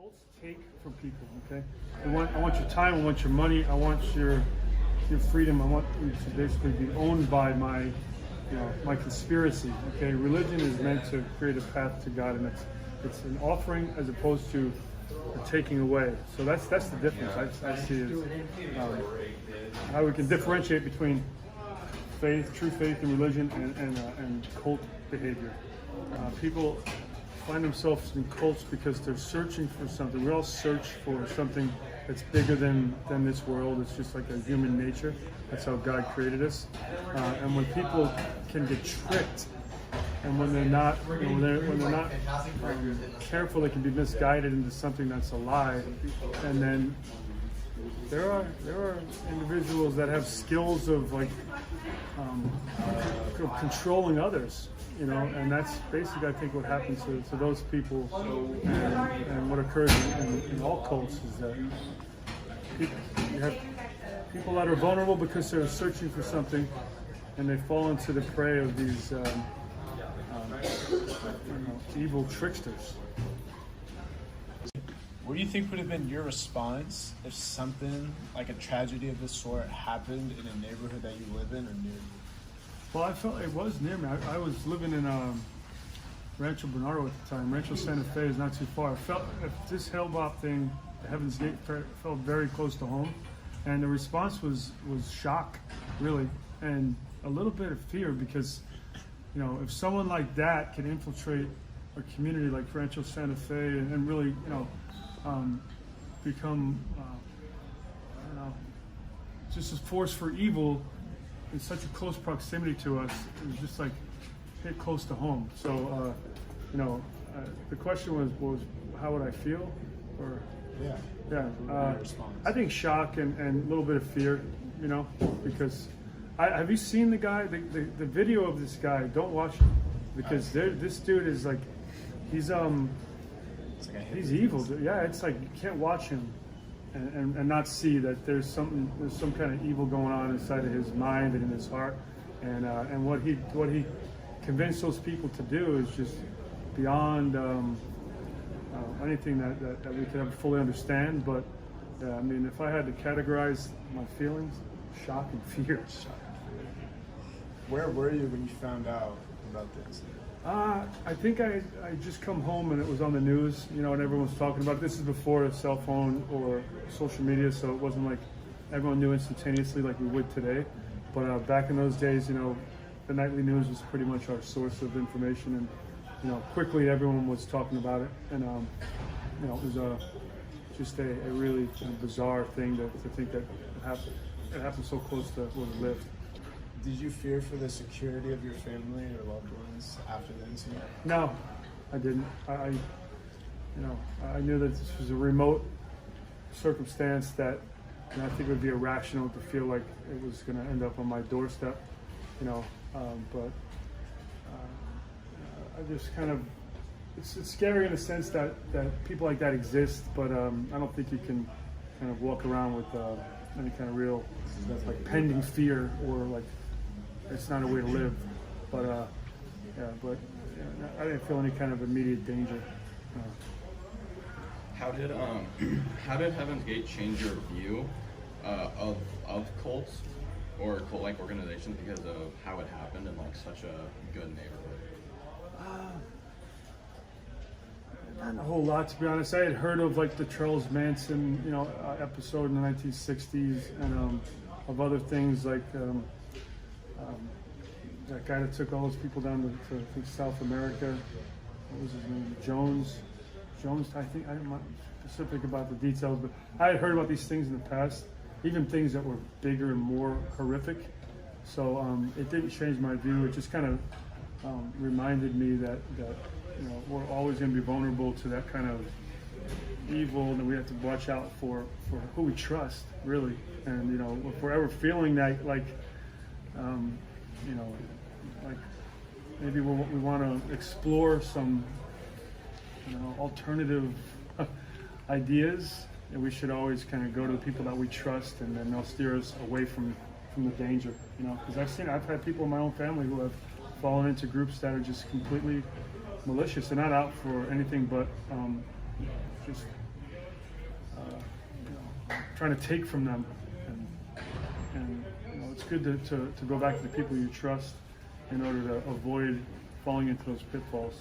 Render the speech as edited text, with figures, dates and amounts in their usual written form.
cults take from people. Okay, I want your time, I want your money, I want your freedom. I want you to basically be owned by my my conspiracy. Okay, religion is meant to create a path to God, and it's an offering as opposed to a taking away. So that's the difference. I see is how we can differentiate between faith, true faith in religion, and cult behavior. People find themselves in cults because they're searching for something. We all search for something that's bigger than this world. It's just like a human nature. That's how God created us. And when people can get tricked, and when they're not, when they're not careful, they can be misguided into something that's a lie. And then there are individuals that have skills of controlling others. And that's basically, I think, what happens to those people, and what occurs in all cults is that you have people that are vulnerable because they're searching for something, and they fall into the prey of these evil tricksters. What do you think would have been your response if something like a tragedy of this sort happened in a neighborhood that you live in or near? Well, I felt it was near me. I was living in Rancho Bernardo at the time. Rancho Santa Fe is not too far. I felt if this Hale-Bopp thing, the Heaven's Gate, felt very close to home, and the response was shock, really, and a little bit of fear because, if someone like that can infiltrate a community like Rancho Santa Fe and really, become, just a force for evil in such a close proximity to us, it was just like hit close to home. So, the question was how would I feel? Or I think shock and a little bit of fear, because have you seen the guy? The video of this guy? Don't watch it because this dude is like he's evil. Yeah, it's like you can't watch him and not see that there's some kind of evil going on inside of his mind and in his heart, and what he convinced those people to do is just beyond anything that we could ever fully understand. But I mean, if I had to categorize my feelings, shock and fear. Where were you when you found out about this? I think I just come home and it was on the news, and everyone was talking about it. This is before a cell phone or social media, so it wasn't like everyone knew instantaneously like we would today. But back in those days, the nightly news was pretty much our source of information, and quickly everyone was talking about it, and it was just a really bizarre thing to think that it happened so close to where we lived. Did you fear for the security of your family or loved ones after the incident? No, I didn't. I knew that this was a remote circumstance that I think it would be irrational to feel like it was going to end up on my doorstep, but I just kind of, it's scary in the sense that people like that exist, but I don't think you can kind of walk around with any kind of real like pending fear or like it's not a way to live. But I didn't feel any kind of immediate danger. How did Heaven's Gate change your view of cults or cult-like organizations because of how it happened in like such a good neighborhood? Not a whole lot, to be honest. I had heard of like the Charles Manson, episode in the 1960s, and of other things like that guy that took all those people down to I think South America. What was his name? Jones. I think I'm not specific about the details, but I had heard about these things in the past, even things that were bigger and more horrific. So it didn't change my view. It just kind of reminded me that we're always going to be vulnerable to that kind of evil, and we have to watch out for who we trust, really. And if we're ever feeling that, like maybe we want to explore some alternative ideas, and we should always kind of go to the people that we trust, and then they'll steer us away from the danger. Because I've had people in my own family who have fallen into groups that are just completely malicious. They're not out for anything but just trying to take from them. And you know, it's good to go back to the people you trust in order to avoid falling into those pitfalls.